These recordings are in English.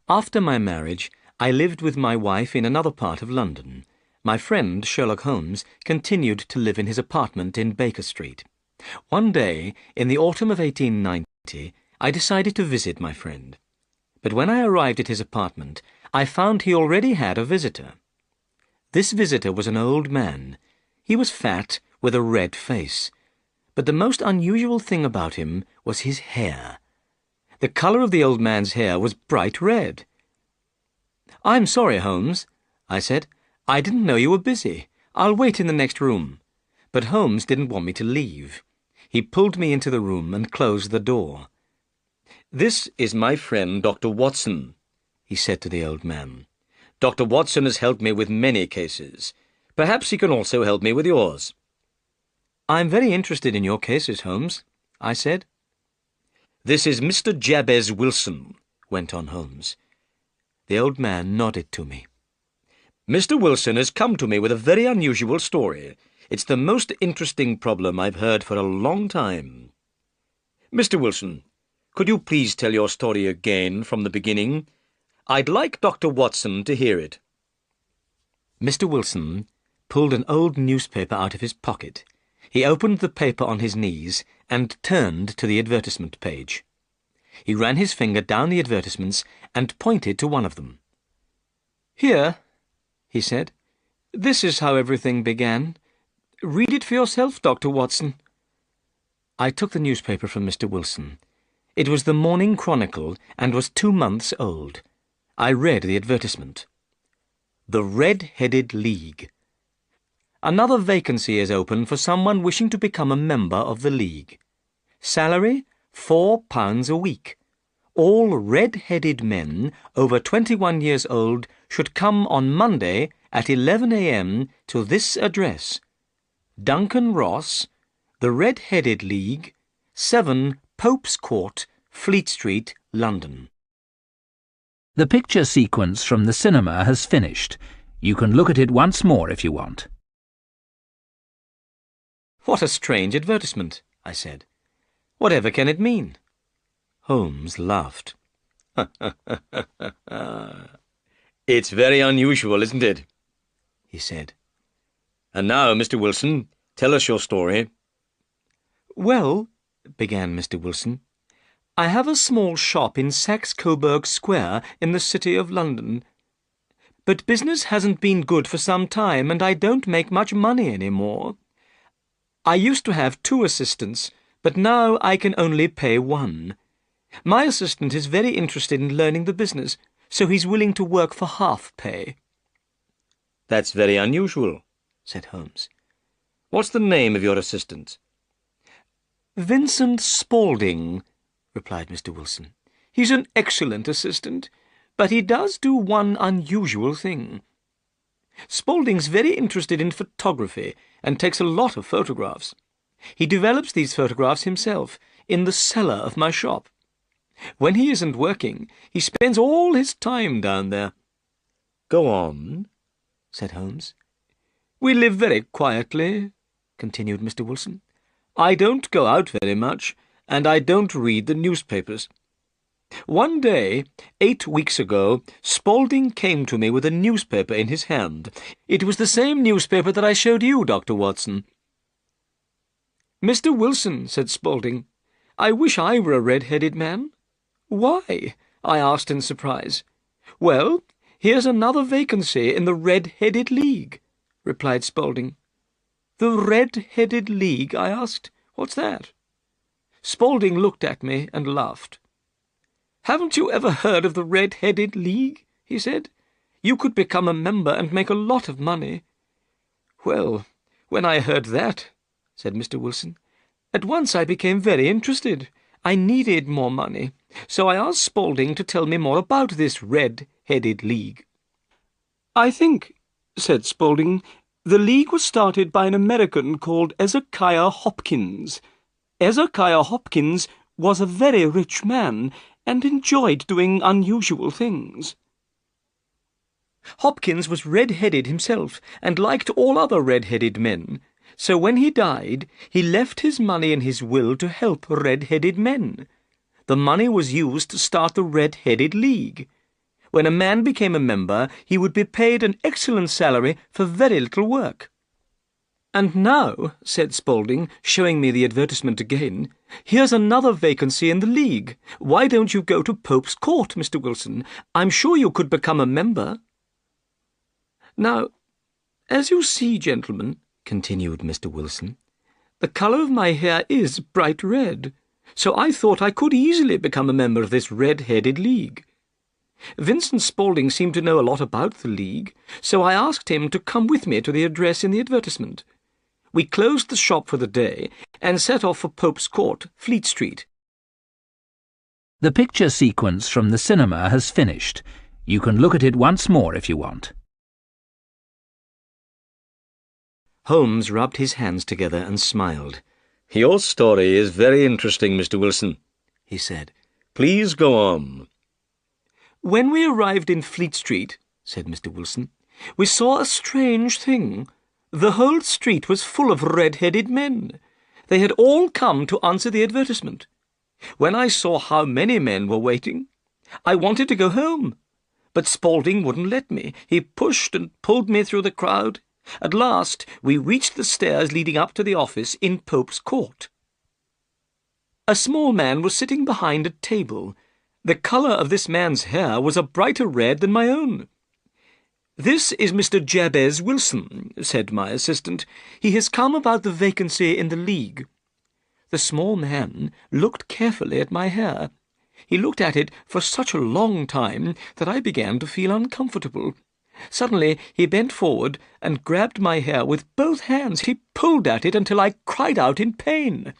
After my marriage, I lived with my wife in another part of London. My friend, Sherlock Holmes, continued to live in his apartment in Baker Street. One day, in the autumn of 1890, I decided to visit my friend. But when I arrived at his apartment, I found he already had a visitor. This visitor was an old man. He was fat, with a red face. But the most unusual thing about him was his hair. The colour of the old man's hair was bright red. "I'm sorry, Holmes," I said. "I didn't know you were busy. I'll wait in the next room." But Holmes didn't want me to leave. He pulled me into the room and closed the door. "This is my friend, Dr. Watson," he said to the old man. "Dr. Watson has helped me with many cases. Perhaps he can also help me with yours." "I'm very interested in your cases, Holmes," I said. "This is Mr. Jabez Wilson," went on Holmes. The old man nodded to me. "Mr. Wilson has come to me with a very unusual story. It's the most interesting problem I've heard for a long time. Mr. Wilson, could you please tell your story again from the beginning? I'd like Dr. Watson to hear it." Mr. Wilson pulled an old newspaper out of his pocket. He opened the paper on his knees and turned to the advertisement page. He ran his finger down the advertisements and pointed to one of them. "Here," he said. "This is how everything began. Read it for yourself, Dr. Watson." I took the newspaper from Mr. Wilson. It was the Morning Chronicle and was 2 months old. I read the advertisement. "The Red-Headed League. Another vacancy is open for someone wishing to become a member of the League. Salary, £4 a week. All red-headed men over 21 years old should come on Monday at 11 a.m. to this address: Duncan Ross, The Red-Headed League, 7 Pope's Court, Fleet Street, London." The picture sequence from the cinema has finished. You can look at it once more if you want. "What a strange advertisement," I said. "Whatever can it mean?" Holmes laughed. "It's very unusual, isn't it?" he said. "And now, Mr. Wilson, tell us your story." "Well," began Mr. Wilson, "I have a small shop in Saxe-Coburg Square in the City of London. But business hasn't been good for some time, and I don't make much money any more. I used to have 2 assistants, but now I can only pay 1. My assistant is very interested in learning the business, so he's willing to work for half pay." "That's very unusual," said Holmes. "What's the name of your assistant?" "Vincent Spaulding," replied Mr. Wilson. "He's an excellent assistant, but he does do one unusual thing. Spaulding's very interested in photography and takes a lot of photographs. He develops these photographs himself in the cellar of my shop. When he isn't working, he spends all his time down there." "Go on," said Holmes. "We live very quietly," continued Mr. Wilson. "I don't go out very much, and I don't read the newspapers. One day, 8 weeks ago, Spaulding came to me with a newspaper in his hand. It was the same newspaper that I showed you, Dr. Watson. "Mr. Wilson," said Spaulding, "I wish I were a red-headed man." "Why?" I asked in surprise. "Well, here's another vacancy in the Red-Headed League," replied Spaulding. "The Red-Headed League?" I asked. "What's that?" Spaulding looked at me and laughed. "Haven't you ever heard of the Red-Headed League?" he said. "You could become a member and make a lot of money." "Well, when I heard that," said Mr. Wilson, "at once I became very interested. I needed more money, so I asked Spaulding to tell me more about this Red-Headed League." "I think," said Spaulding, "the league was started by an American called Ezekiah Hopkins. Ezekiah Hopkins was a very rich man and enjoyed doing unusual things. Hopkins was red-headed himself and liked all other red-headed men, so when he died, he left his money in his will to help red-headed men. The money was used to start the Red-Headed League. When a man became a member, he would be paid an excellent salary for very little work. "And now," said Spaulding, showing me the advertisement again, "here's another vacancy in the League. Why don't you go to Pope's Court, Mr. Wilson? I'm sure you could become a member." "Now, as you see, gentlemen," continued Mr. Wilson, "the colour of my hair is bright red, so I thought I could easily become a member of this red-headed League. Vincent Spaulding seemed to know a lot about the League, so I asked him to come with me to the address in the advertisement. We closed the shop for the day and set off for Pope's Court, Fleet Street." The picture sequence from the cinema has finished. You can look at it once more if you want. Holmes rubbed his hands together and smiled. "Your story is very interesting, Mr. Wilson," he said. "Please go on." "When we arrived in Fleet Street," said Mr. Wilson, "we saw a strange thing. The whole street was full of red-headed men. They had all come to answer the advertisement. When I saw how many men were waiting, I wanted to go home, but Spaulding wouldn't let me. He pushed and pulled me through the crowd. At last, we reached the stairs leading up to the office in Pope's Court. A small man was sitting behind a table. The colour of this man's hair was a brighter red than my own. "This is Mr. Jabez Wilson," said my assistant. "He has come about the vacancy in the League." The small man looked carefully at my hair. He looked at it for such a long time that I began to feel uncomfortable. Suddenly he bent forward and grabbed my hair with both hands. He pulled at it until I cried out in pain.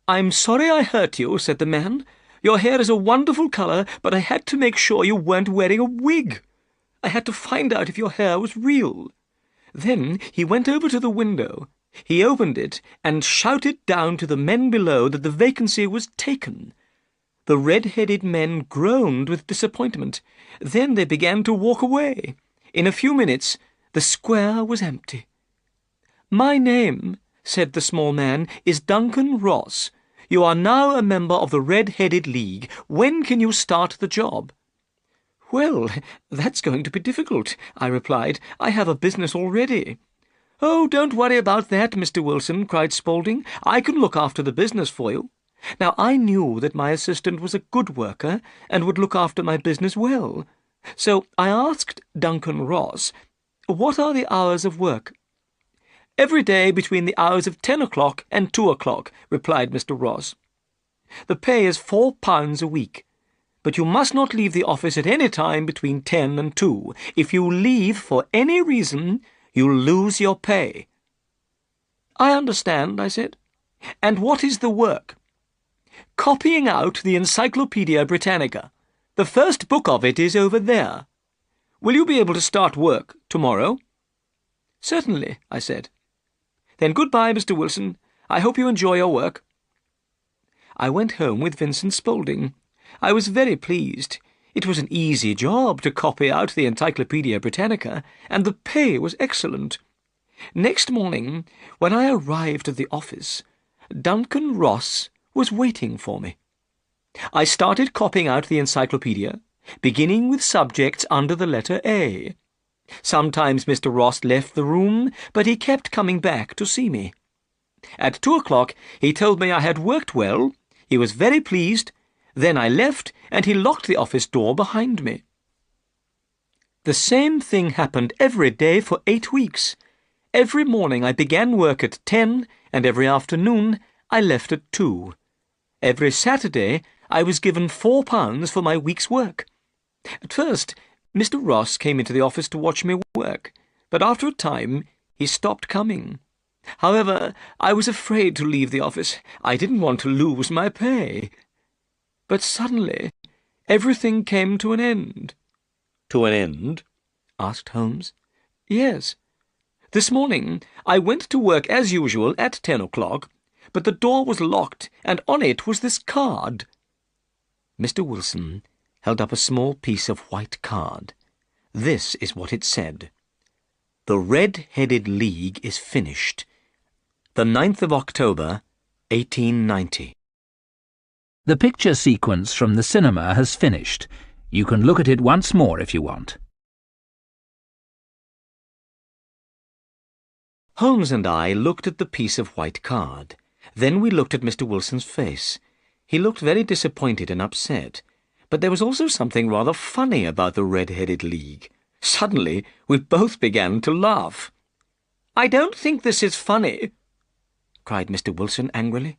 "I'm sorry I hurt you," said the man. "Your hair is a wonderful colour, but I had to make sure you weren't wearing a wig. I had to find out if your hair was real." Then he went over to the window. He opened it and shouted down to the men below that the vacancy was taken. The red-headed men groaned with disappointment. Then they began to walk away. In a few minutes, the square was empty. "My name," said the small man, "is Duncan Ross. You are now a member of the Red-Headed League. When can you start the job?" "Well, that's going to be difficult," I replied. "I have a business already." "Oh, don't worry about that, Mr. Wilson," cried Spaulding. "I can look after the business for you." Now, I knew that my assistant was a good worker and would look after my business well. So I asked Duncan Ross, "What are the hours of work?" "Every day between the hours of 10 o'clock and 2 o'clock," replied Mr. Ross. "The pay is £4 a week. But you must not leave the office at any time between 10 and 2. If you leave for any reason, you'll lose your pay." "I understand," I said. "And what is the work?" "Copying out the Encyclopaedia Britannica. The first book of it is over there. Will you be able to start work tomorrow?" "Certainly," I said. "Then goodbye, Mr. Wilson. I hope you enjoy your work." I went home with Vincent Spaulding. I was very pleased. It was an easy job to copy out the Encyclopaedia Britannica, and the pay was excellent. Next morning, when I arrived at the office, Duncan Ross was waiting for me. I started copying out the encyclopedia, beginning with subjects under the letter A. Sometimes Mr. Ross left the room, but he kept coming back to see me. At 2 o'clock he told me I had worked well. He was very pleased. Then I left, and he locked the office door behind me. The same thing happened every day for 8 weeks. Every morning I began work at 10, and every afternoon I left at 2. Every Saturday I was given £4 for my week's work. At first, Mr. Ross came into the office to watch me work, but after a time he stopped coming. However, I was afraid to leave the office. I didn't want to lose my pay. But suddenly everything came to an end. "To an end?" asked Holmes. "Yes. This morning I went to work as usual at 10 o'clock, but the door was locked, and on it was this card." Mr. Wilson held up a small piece of white card. This is what it said: "The Red-Headed League is finished. The 9th of October, 1890. The picture sequence from the cinema has finished. You can look at it once more if you want. Holmes and I looked at the piece of white card. Then we looked at Mr. Wilson's face. He looked very disappointed and upset, but there was also something rather funny about the Red-Headed League. Suddenly, we both began to laugh. "I don't think this is funny," cried Mr. Wilson angrily.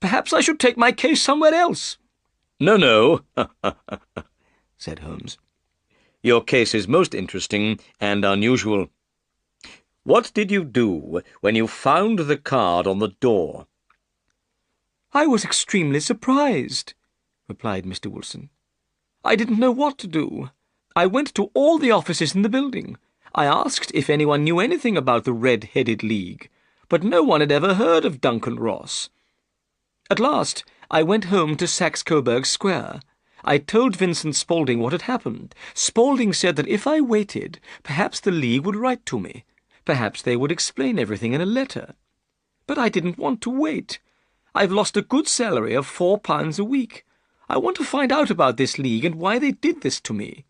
"Perhaps I should take my case somewhere else." No, said Holmes. Your case is most interesting and unusual. What did you do when you found the card on the door?" "I was extremely surprised," replied Mr. Wilson. "I didn't know what to do. I went to all the offices in the building. I asked if anyone knew anything about the Red-Headed League, but no one had ever heard of Duncan Ross. At last, I went home to Saxe-Coburg Square. I told Vincent Spaulding what had happened. Spaulding said that if I waited, perhaps the League would write to me. Perhaps they would explain everything in a letter. But I didn't want to wait. I've lost a good salary of £4 a week. I want to find out about this League and why they did this to me.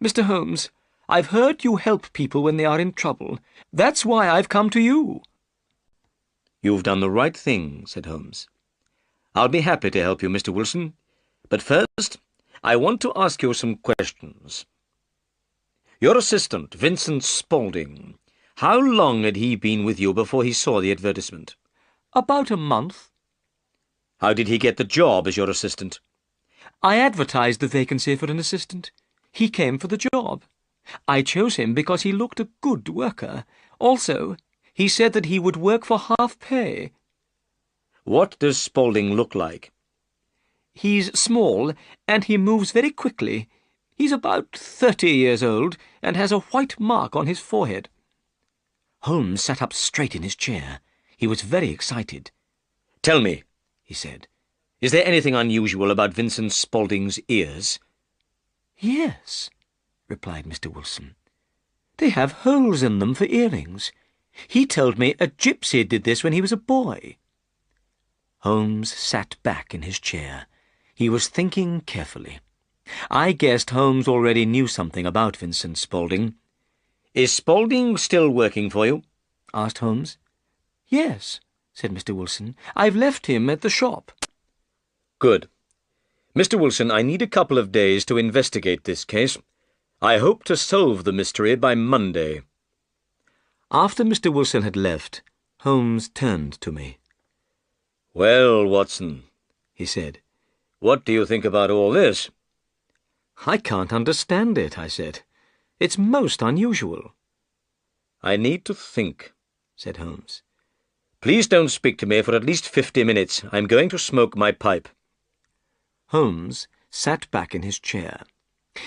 Mr. Holmes, I've heard you help people when they are in trouble. That's why I've come to you." "You've done the right thing," said Holmes. "I'll be happy to help you, Mr. Wilson. But first, I want to ask you some questions. Your assistant, Vincent Spaulding, how long had he been with you before he saw the advertisement?" "About a month." "How did he get the job as your assistant?" "I advertised the vacancy for an assistant. He came for the job. I chose him because he looked a good worker. Also, he said that he would work for half pay." "What does Spaulding look like?" "He's small, and he moves very quickly. He's about 30 years old, and has a white mark on his forehead." Holmes sat up straight in his chair. He was very excited. "Tell me," he said, "is there anything unusual about Vincent Spaulding's ears?" "Yes," replied Mr. Wilson. "They have holes in them for earrings. He told me a gypsy did this when he was a boy." Holmes sat back in his chair. He was thinking carefully. I guessed Holmes already knew something about Vincent Spaulding. "Is Spaulding still working for you?" asked Holmes. "Yes," said Mr. Wilson. "I've left him at the shop." "Good. Mr. Wilson, I need a couple of days to investigate this case. I hope to solve the mystery by Monday." After Mr. Wilson had left, Holmes turned to me. "Well, Watson," he said, "what do you think about all this?" "I can't understand it," I said. "It's most unusual." "I need to think," said Holmes. "Please don't speak to me for at least 50 minutes. I'm going to smoke my pipe." Holmes sat back in his chair.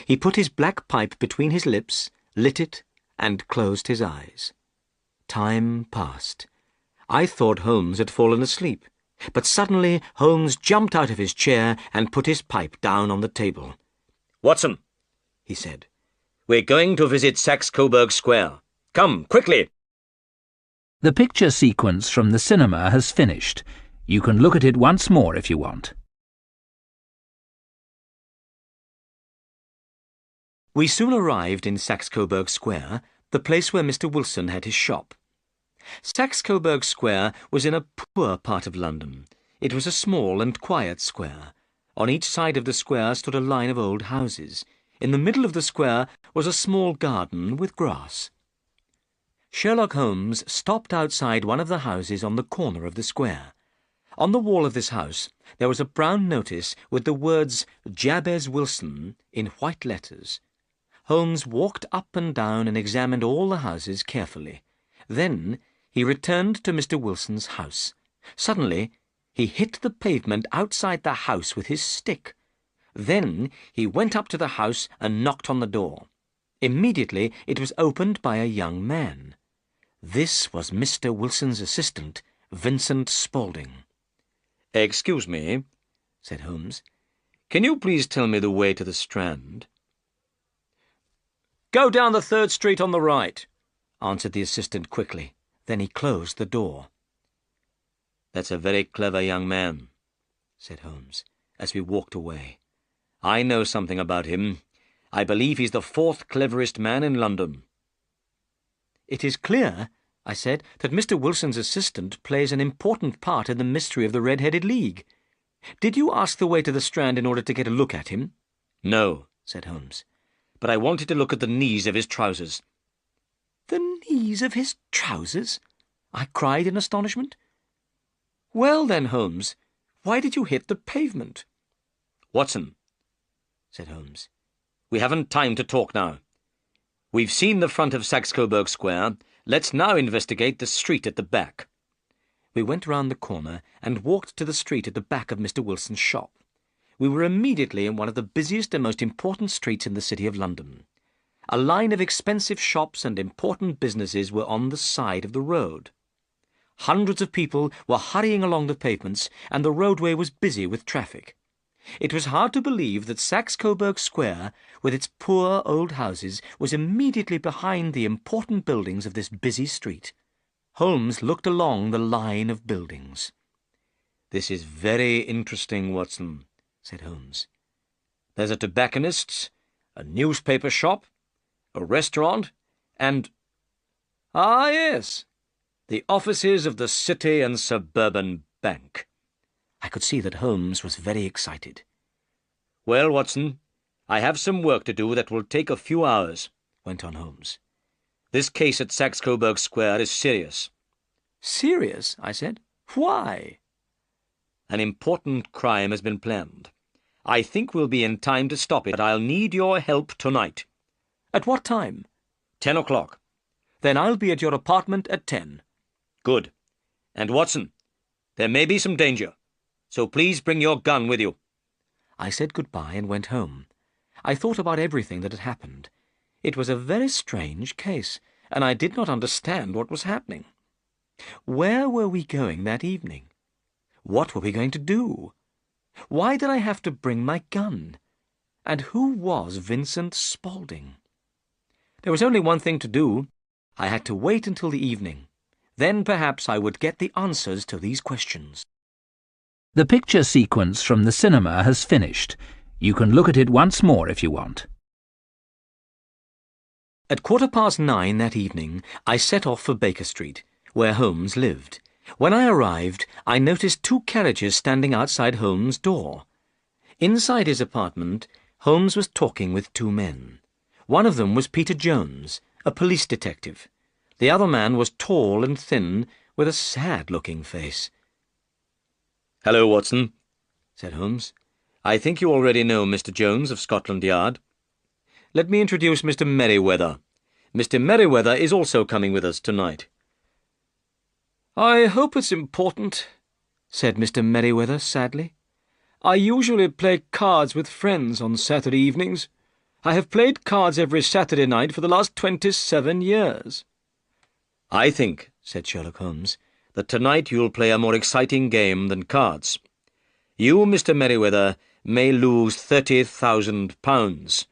He put his black pipe between his lips, lit it, and closed his eyes. Time passed. I thought Holmes had fallen asleep, but suddenly Holmes jumped out of his chair and put his pipe down on the table. "Watson," he said, "we're going to visit Saxe-Coburg Square. Come, quickly!" The picture sequence from the cinema has finished. You can look at it once more if you want. We soon arrived in Saxe-Coburg Square, the place where Mr. Wilson had his shop. Saxe-Coburg Square was in a poor part of London. It was a small and quiet square. On each side of the square stood a line of old houses. In the middle of the square was a small garden with grass. Sherlock Holmes stopped outside one of the houses on the corner of the square. On the wall of this house there was a brown notice with the words Jabez Wilson in white letters. Holmes walked up and down and examined all the houses carefully. Then he returned to Mr. Wilson's house. Suddenly he hit the pavement outside the house with his stick. Then he went up to the house and knocked on the door. Immediately it was opened by a young man. This was Mr. Wilson's assistant, Vincent Spaulding. "Excuse me," said Holmes. "Can you please tell me the way to the Strand?" "Go down the 3rd Street on the right," answered the assistant quickly. Then he closed the door. "That's a very clever young man," said Holmes, as we walked away. I know something about him. I believe he's the fourth cleverest man in London. It is clear, I said, that Mr. Wilson's assistant plays an important part in the mystery of the Red-Headed League. Did you ask the way to the Strand in order to get a look at him? No, said Holmes, but I wanted to look at the knees of his trousers. The knees of his trousers? I cried in astonishment. Well then, Holmes, why did you hit the pavement? Watson, said Holmes, we haven't time to talk now. We've seen the front of Saxe-Coburg Square. Let's now investigate the street at the back. We went round the corner and walked to the street at the back of Mr. Wilson's shop. We were immediately in one of the busiest and most important streets in the City of London. A line of expensive shops and important businesses were on the side of the road. Hundreds of people were hurrying along the pavements, and the roadway was busy with traffic. It was hard to believe that Saxe-Coburg Square, with its poor old houses, was immediately behind the important buildings of this busy street. Holmes looked along the line of buildings. "This is very interesting, Watson," said Holmes. "There's a tobacconist's, a newspaper shop, a restaurant, and— ah, yes, the offices of the City and Suburban Bank." I could see that Holmes was very excited. "Well, Watson, I have some work to do that will take a few hours," went on Holmes. "This case at Saxe-Coburg Square is serious." "Serious?" I said. "Why?" "An important crime has been planned. I think we'll be in time to stop it, but I'll need your help tonight." "At what time?" 10 o'clock. "Then I'll be at your apartment at 10. "Good. And, Watson, there may be some danger, so please bring your gun with you." I said goodbye and went home. I thought about everything that had happened. It was a very strange case, and I did not understand what was happening. Where were we going that evening? What were we going to do? Why did I have to bring my gun? And who was Vincent Spaulding? There was only one thing to do. I had to wait until the evening. Then perhaps I would get the answers to these questions. The picture sequence from the cinema has finished. You can look at it once more if you want. At 9:15 that evening, I set off for Baker Street, where Holmes lived. When I arrived, I noticed 2 carriages standing outside Holmes' door. Inside his apartment, Holmes was talking with 2 men. One of them was Peter Jones, a police detective. The other man was tall and thin, with a sad-looking face. "Hello, Watson," said Holmes. "I think you already know Mr. Jones of Scotland Yard. Let me introduce Mr. Merryweather. Mr. Merryweather is also coming with us tonight." "I hope it's important," said Mr. Merryweather sadly. "I usually play cards with friends on Saturday evenings. I have played cards every Saturday night for the last 27 years. "I think," said Sherlock Holmes, "that tonight you'll play a more exciting game than cards. You, Mr. Merryweather, may lose £30,000.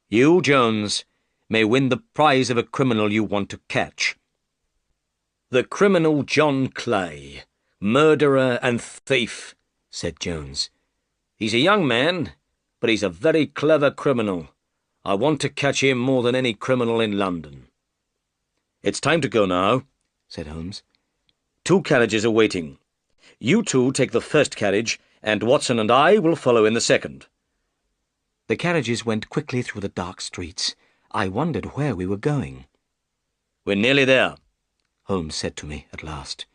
You, Jones, may win the prize of a criminal you want to catch." "The criminal John Clay, murderer and thief," said Jones. "He's a young man, but he's a very clever criminal. I want to catch him more than any criminal in London." "It's time to go now," said Holmes. 2 carriages are waiting. You 2 take the first carriage, and Watson and I will follow in the second." The carriages went quickly through the dark streets. I wondered where we were going. "We're nearly there," Holmes said to me at last.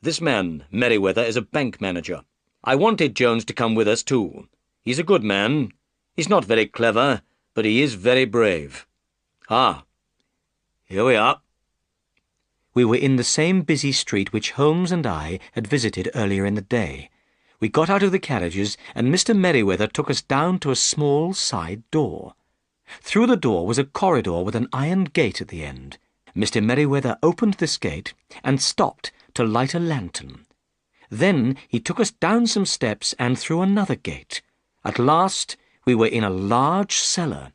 "This man, Merryweather, is a bank manager. I wanted Jones to come with us too. He's a good man. He's not very clever, but he is very brave. Ah, here we are." We were in the same busy street which Holmes and I had visited earlier in the day. We got out of the carriages, and Mr. Merryweather took us down to a small side door. Through the door was a corridor with an iron gate at the end. Mr. Merryweather opened this gate and stopped to light a lantern. Then he took us down some steps and through another gate. At last we were in a large cellar.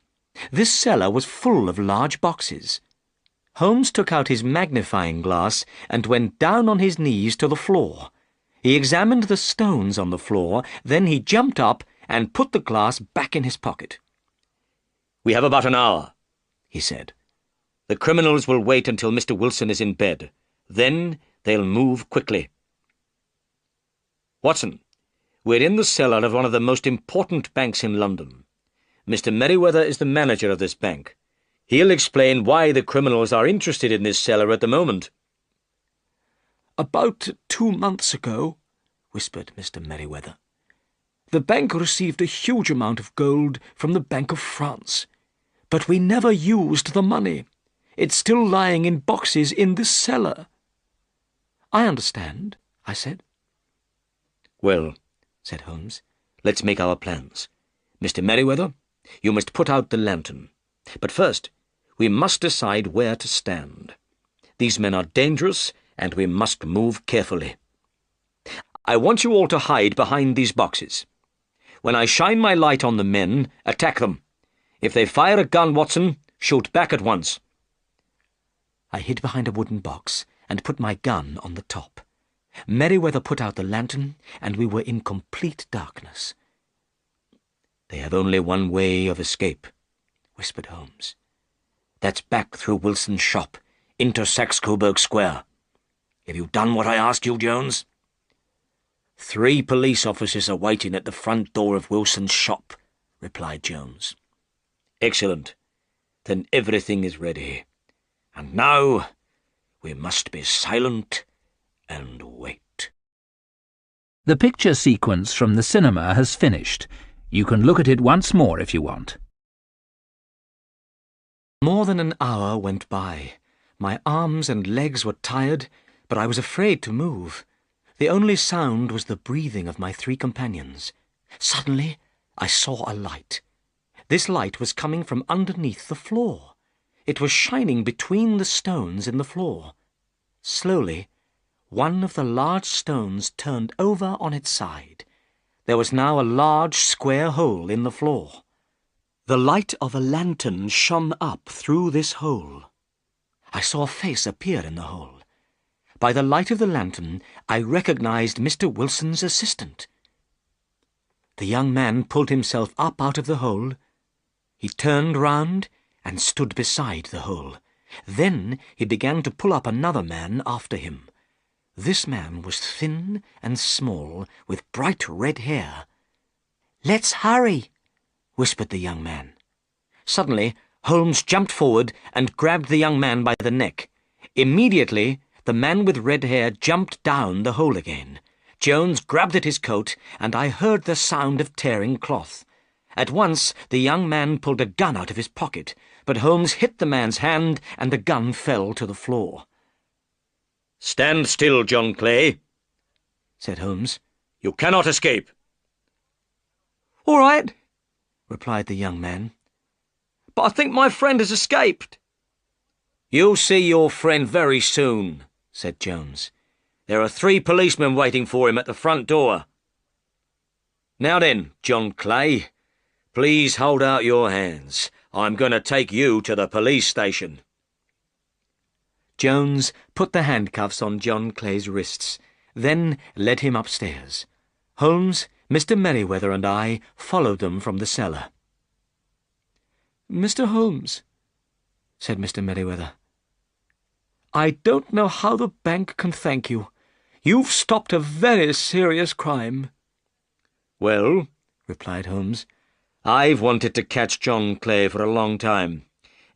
This cellar was full of large boxes. Holmes took out his magnifying glass and went down on his knees to the floor. He examined the stones on the floor, then he jumped up and put the glass back in his pocket. "We have about an hour," he said. "The criminals will wait until Mr. Wilson is in bed. Then they'll move quickly. Watson, we're in the cellar of one of the most important banks in London. Mr. Merryweather is the manager of this bank. He'll explain why the criminals are interested in this cellar at the moment." "About 2 months ago," whispered Mr. Merryweather, "the bank received a huge amount of gold from the Bank of France. But we never used the money. It's still lying in boxes in this cellar." "I understand," I said. "Well," said Holmes, "let's make our plans. Mr. Merryweather, you must put out the lantern. But first, we must decide where to stand. These men are dangerous, and we must move carefully. I want you all to hide behind these boxes. When I shine my light on the men, attack them. If they fire a gun, Watson, shoot back at once." I hid behind a wooden box and put my gun on the top. Merryweather put out the lantern, and we were in complete darkness. "They have only one way of escape," whispered Holmes. "That's back through Wilson's shop, into Saxe-Coburg Square. Have you done what I asked you, Jones?" "3 police officers are waiting at the front door of Wilson's shop," replied Jones. "Excellent. Then everything is ready. And now we must be silent and wait." The picture sequence from the cinema has finished. You can look at it once more if you want. More than an hour went by. My arms and legs were tired, but I was afraid to move. The only sound was the breathing of my 3 companions. Suddenly, I saw a light. This light was coming from underneath the floor. It was shining between the stones in the floor. Slowly, one of the large stones turned over on its side. There was now a large square hole in the floor. The light of a lantern shone up through this hole. I saw a face appear in the hole. By the light of the lantern, I recognized Mr. Wilson's assistant. The young man pulled himself up out of the hole. He turned round and stood beside the hole. Then he began to pull up another man after him. This man was thin and small, with bright red hair. "Let's hurry," whispered the young man. Suddenly, Holmes jumped forward and grabbed the young man by the neck. Immediately, the man with red hair jumped down the hole again. Jones grabbed at his coat, and I heard the sound of tearing cloth. At once, the young man pulled a gun out of his pocket, but Holmes hit the man's hand, and the gun fell to the floor. "Stand still, John Clay," said Holmes. "You cannot escape." "All right," replied the young man. "But I think my friend has escaped." "You'll see your friend very soon," said Jones. "There are 3 policemen waiting for him at the front door. Now then, John Clay, please hold out your hands. I'm going to take you to the police station." Jones put the handcuffs on John Clay's wrists, then led him upstairs. Holmes, Mr. Merryweather, and I followed them from the cellar. "Mr. Holmes," said Mr. Merryweather, "I don't know how the bank can thank you. You've stopped a very serious crime." "Well," replied Holmes, "I've wanted to catch John Clay for a long time,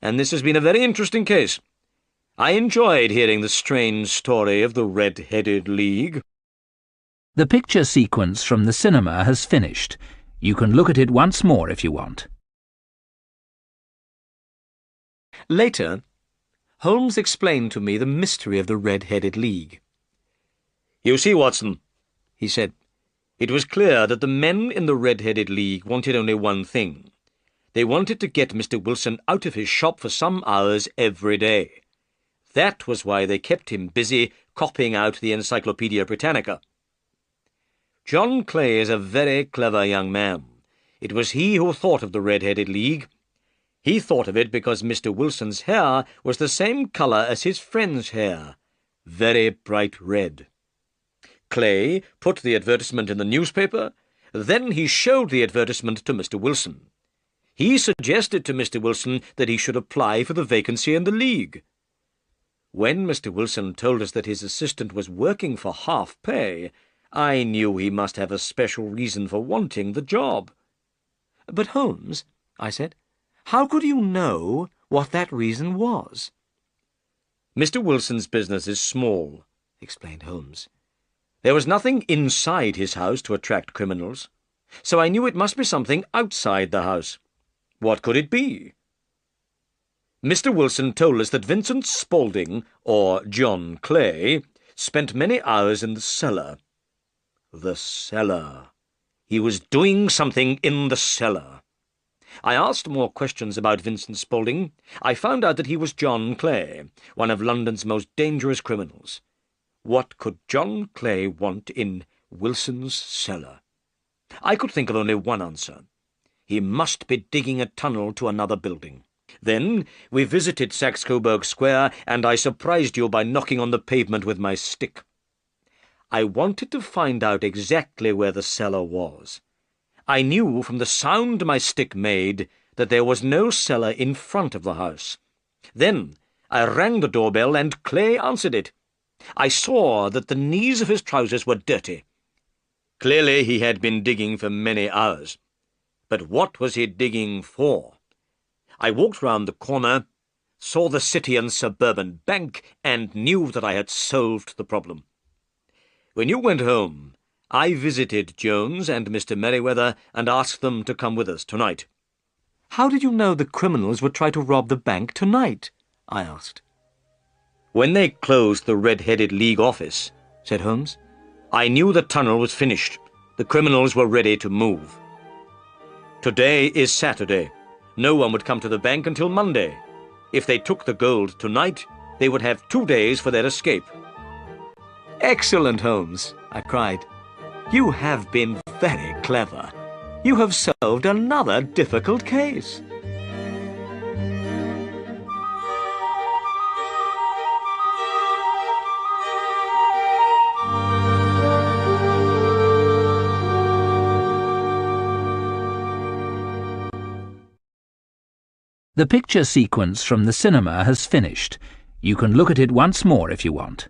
and this has been a very interesting case. I enjoyed hearing the strange story of the Red-Headed League." The picture sequence from the cinema has finished. You can look at it once more if you want. Later, Holmes explained to me the mystery of the Red-Headed League. "You see, Watson," he said, "it was clear that the men in the Red-Headed League wanted only one thing. They wanted to get Mr. Wilson out of his shop for some hours every day. That was why they kept him busy copying out the Encyclopaedia Britannica. John Clay is a very clever young man. It was he who thought of the Red-Headed League. He thought of it because Mr. Wilson's hair was the same colour as his friend's hair, very bright red. Clay put the advertisement in the newspaper, Then he showed the advertisement to Mr. Wilson. He suggested to Mr. Wilson that he should apply for the vacancy in the League. When Mr. Wilson told us that his assistant was working for half pay, I knew he must have a special reason for wanting the job. But Holmes, I said, how could you know what that reason was? Mr. Wilson's business is small, explained Holmes. There was nothing inside his house to attract criminals, so I knew it must be something outside the house. What could it be? Mr. Wilson told us that Vincent Spaulding, or John Clay, spent many hours in the cellar. The cellar. He was doing something in the cellar. I asked more questions about Vincent Spaulding. I found out that he was John Clay, one of London's most dangerous criminals. What could John Clay want in Wilson's cellar? I could think of only one answer. He must be digging a tunnel to another building. Then we visited Saxe-Coburg Square, and I surprised you by knocking on the pavement with my stick. I wanted to find out exactly where the cellar was. I knew from the sound my stick made that there was no cellar in front of the house. Then I rang the doorbell, and Clay answered it. I saw that the knees of his trousers were dirty. Clearly he had been digging for many hours. But what was he digging for? I walked round the corner, saw the City and Suburban Bank, and knew that I had solved the problem. When you went home, I visited Jones and Mr. Merriweather and asked them to come with us tonight. How did you know the criminals would try to rob the bank tonight? I asked. When they closed the Red-Headed League office, said Holmes, I knew the tunnel was finished. The criminals were ready to move. Today is Saturday. No one would come to the bank until Monday. If they took the gold tonight, they would have 2 days for their escape. Excellent, Holmes, I cried. You have been very clever. You have solved another difficult case. The picture sequence from the cinema has finished. You can look at it once more if you want.